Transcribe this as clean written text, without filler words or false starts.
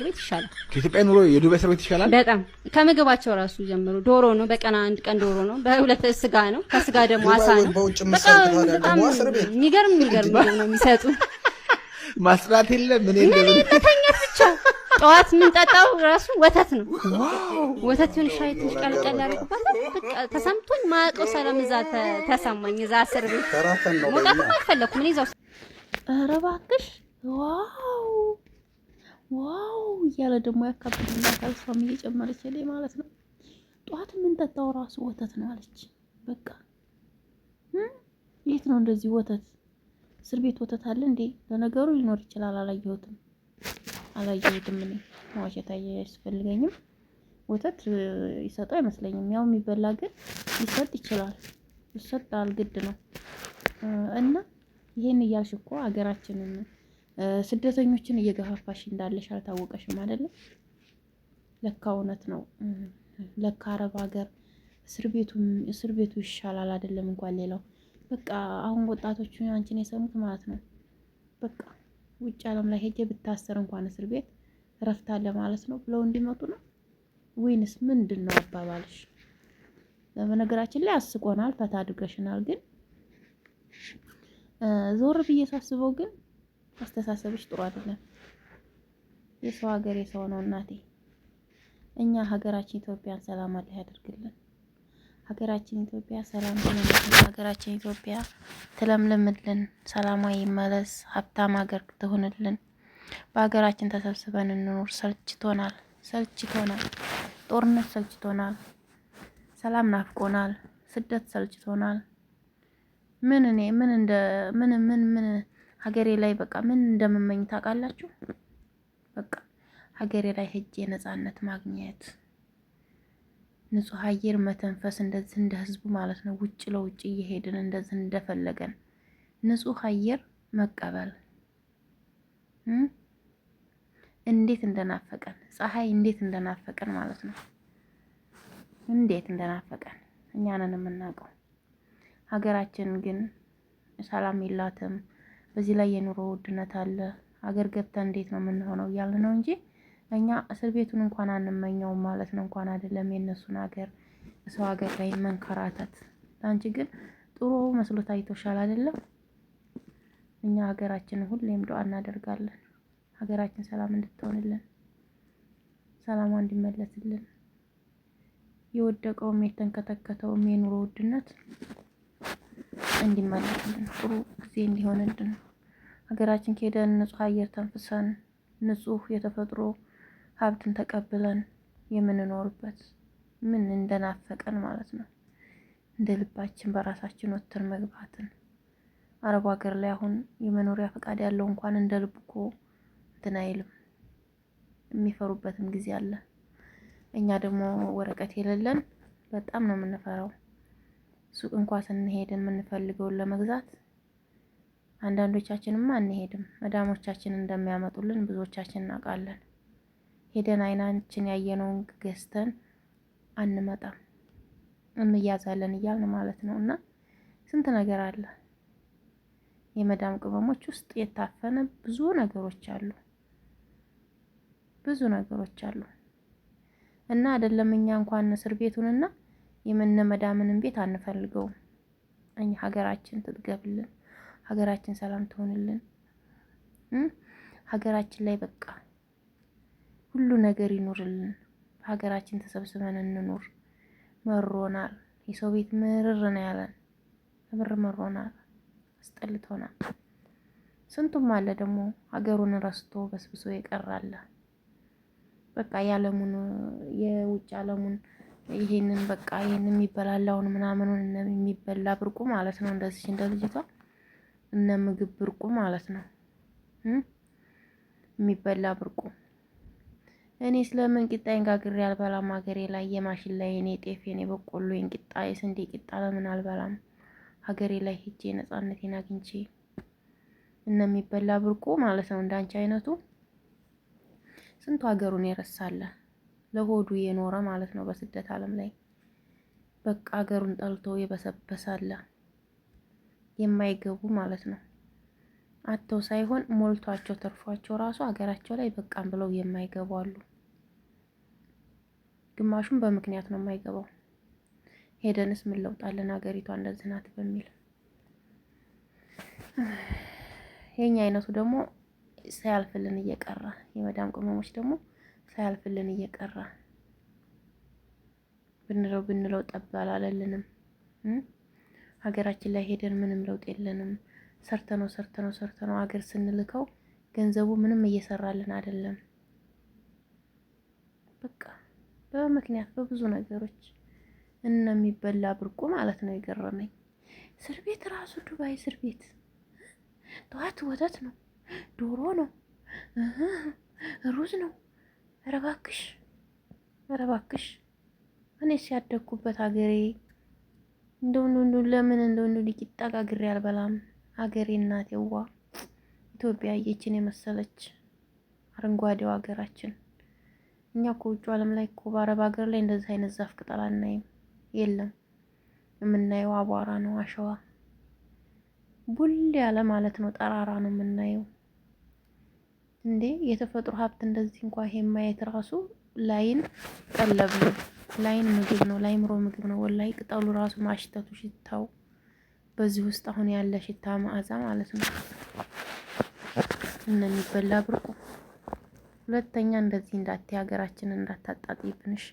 ቤት ይሻላል። ከኢትዮጵያ ኑሮ የዱባይ እስር ቤት ይሻላል በጣም ከምግባቸው ራሱ ጀምሮ ዶሮ ነው፣ በቀን አንድ ቀን ዶሮ ነው፣ በሁለት ስጋ ነው፣ ከስጋ ደግሞ አሳ ነው። በጣም የሚገርም ምግብ ነው የሚሰጡ። ማስራት የለም ምን የለም ተተኛት ብቻ። ጠዋት ምን ጠጣው ራሱ ወተት ነው። ወተት ይሁን ሻይ ትንሽ ቀልቀል ያደርጉባታል። በቃ ተሰምቶኝ ማያውቀው ሰላም እዛ ተሰማኝ። እዛ እስር ቤት መውጣትም አልፈለኩም እኔ እዛው። ኧረ እባክሽ ዋው ዋው እያለ ደግሞ ያካብድላታል። እሷም እየጨመረች ላይ ማለት ነው። ጠዋት የምንጠጣው ራሱ ወተት ነው አለች። በቃ የት ነው እንደዚህ ወተት? እስር ቤት ወተት አለ እንዴ? ለነገሩ ሊኖር ይችላል። አላየሁትም እኔ ማዋሸት አያስፈልገኝም። ወተት ይሰጡ አይመስለኝም። ያው የሚበላ ግን ሊሰጥ ይችላል። ይሰጣል፣ ግድ ነው። እና ይሄን እያልሽ እኮ ሀገራችንን ስደተኞችን እየገፋፋሽ እንዳለሽ አልታወቀሽም አይደለም? ለካ እውነት ነው። ለካ አረብ ሀገር እስር ቤቱ ይሻላል አይደለም? እንኳን ሌላው በቃ አሁን ወጣቶቹ አንቺን የሰሙት ማለት ነው። በቃ ውጭ ዓለም ላይ ሄጄ ብታሰር እንኳን እስር ቤት እረፍት አለ ማለት ነው ብለው እንዲመጡ ነው ወይንስ ምንድን ነው አባባልሽ? በነገራችን ላይ አስቆናል፣ ፈታ አድርገሽናል። ግን ዞር ብዬ ሳስበው ግን አስተሳሰብሽ ጥሩ አይደለም። የሰው ሀገር የሰው ነው እናቴ። እኛ ሀገራችን ኢትዮጵያን ሰላም አለ ያድርግልን። ሀገራችን ኢትዮጵያ ሰላም ትለምልን። ሀገራችን ኢትዮጵያ ትለምልምልን፣ ሰላማዊ ይመለስ፣ ሀብታም ሀገር ትሆንልን። በሀገራችን ተሰብስበን እንኖር። ሰልችቶናል። ጦርነት ሰልችቶናል። ሰላም ናፍቆናል። ስደት ሰልችቶናል። ምን ሀገሬ ላይ በቃ ምን እንደምመኝ ታውቃላችሁ? በቃ ሀገሬ ላይ ሄጄ ነፃነት ማግኘት፣ ንጹህ አየር መተንፈስ፣ እንደዚህ እንደ ህዝቡ ማለት ነው። ውጭ ለውጭ እየሄድን እንደዚህ እንደፈለገን ንጹህ አየር መቀበል እንዴት እንደናፈቀን፣ ፀሐይ እንዴት እንደናፈቀን ማለት ነው። እንዴት እንደናፈቀን እኛ ነን የምናውቀው። ሀገራችን ግን ሰላም የላትም። በዚህ ላይ የኑሮ ውድነት አለ። ሀገር ገብተን እንዴት ነው የምንሆነው እያልን ነው እንጂ እኛ እስር ቤቱን እንኳን አንመኘውም ማለት ነው። እንኳን አይደለም የነሱን ሀገር ሰው ሀገር ላይ መንከራተት። አንቺ ግን ጥሩ መስሎ ታይቶሻል አይደለም? እኛ ሀገራችንን ሁሌም ዱአ እናደርጋለን። ሀገራችን ሰላም እንድትሆንልን፣ ሰላሟ እንዲመለስልን፣ የወደቀውም የተንከተከተውም የኑሮ ውድነት እንዲመለስልን፣ ጥሩ ጊዜ እንዲሆንልን፣ ሀገራችን ከሄደን ንጹህ አየር ተንፍሰን ንጹህ የተፈጥሮ ሀብትን ተቀብለን የምንኖርበት ምን እንደናፈቀን ማለት ነው። እንደ ልባችን በራሳችን ወጥተን መግባትን። አረብ ሀገር ላይ አሁን የመኖሪያ ፈቃድ ያለው እንኳን እንደ ልብ እኮ እንትን አይልም። የሚፈሩበትም ጊዜ አለ። እኛ ደግሞ ወረቀት የሌለን በጣም ነው የምንፈራው። ሱቅ እንኳን ስንሄድ የምንፈልገውን ለመግዛት አንዳንዶቻችንማ አንሄድም። መዳሞቻችን እንደሚያመጡልን ብዙዎቻችን እናውቃለን። ሄደን አይናችን ያየነውን ገዝተን አንመጣም፣ እንያዛለን እያልን ማለት ነው። እና ስንት ነገር አለ። የመዳም ቅመሞች ውስጥ የታፈነ ብዙ ነገሮች አሉ። እና አይደለም እኛ እንኳን እስር ቤቱንና የመዳምንም ቤት አንፈልገውም። እኛ ሀገራችን ትጥገብልን፣ ሀገራችን ሰላም ትሆንልን፣ ሀገራችን ላይ በቃ ሁሉ ነገር ይኑርልን። ሀገራችን ተሰብስበን እንኑር። መሮናል። የሰው ቤት ምርር ነው ያለን። ምር መሮናል፣ አስጠልቶናል። ስንቱም አለ ደግሞ ሀገሩን ረስቶ በስብሶ የቀራለ። በቃ የዓለሙን የውጭ ዓለሙን ይሄንን በቃ ይሄንን የሚበላላውን ምናምኑን የሚበላ ብርቁ ማለት ነው። እንደዚህ እንደ ልጅቷ እነ ምግብ ብርቁ ማለት ነው። የሚበላ ብርቁ። እኔ ስለምን ቂጣዬን ጋግሬ አልበላም? ሀገሬ ላይ የማሽላ የኔ ጤፍ የኔ በቆሎ የኔ ቂጣ የስንዴ ቂጣ ለምን አልበላም? ሀገሬ ላይ ሄጄ ነፃነቴን አግኝቼ የሚበላ ብርቁ ማለት ነው። እንዳንቺ አይነቱ ስንቱ ሀገሩን የረሳለ ለሆዱ የኖረ ማለት ነው። በስደት ዓለም ላይ በቃ ሀገሩን ጠልቶ የበሰበሳለ የማይገቡ ማለት ነው። አተው ሳይሆን ሞልቷቸው ተርፏቸው ራሱ ሀገራቸው ላይ በቃም ብለው የማይገቡ አሉ። ግማሹም በምክንያት ነው የማይገባው። ሄደንስ ምን ለውጣለን ሀገሪቷ እንደዚህ ናት በሚል የኛ አይነቱ ደግሞ ሳያልፍልን እየቀረ የመዳም ቅመሞች ደግሞ ሳያልፍልን እየቀረ ብንለው ጠብ አላለልንም። ሀገራችን ላይ ሄደን ምንም ለውጥ የለንም። ሰርተነው ሀገር ስንልከው ገንዘቡ ምንም እየሰራልን አይደለም። በቃ በምክንያት በብዙ ነገሮች የሚበላ ብርቁ ማለት ነው የገረመኝ። እስር ቤት ራሱ ዱባይ እስር ቤት ጠዋት ወተት ነው፣ ዶሮ ነው፣ ሩዝ ነው። ኧረ እባክሽ እኔ ሲያደግኩበት ሀገሬ እንደው ለምን እንደው ሊቂጣ ጋግሬ አልበላም። ሀገሬ እናቴዋ ኢትዮጵያ እየችን የመሰለች አረንጓዴው ሀገራችን። እኛ እኮ ውጭ ዓለም ላይ እኮ በአረብ ሀገር ላይ እንደዚህ አይነት ዛፍ ቅጠል አናይም። የለም የምናየው አቧራ ነው፣ አሸዋ ቡል ያለ ማለት ነው። ጠራራ ነው የምናየው። እንዴ የተፈጥሮ ሀብት እንደዚህ እንኳን ይሄ ማየት ራሱ ላይን ቀለብ ነው፣ ላይን ምግብ ነው፣ ላይምሮ ምግብ ነው። ወላይ ቅጠሉ ራሱ ማሽተቱ ሽታው በዚህ ውስጥ አሁን ያለ ሽታ መዓዛ ማለት ነው። የሚበላ ብርቁ። ሁለተኛ እንደዚህ እንዳትይ ሀገራችንን እንዳታጣጥይብንሽ።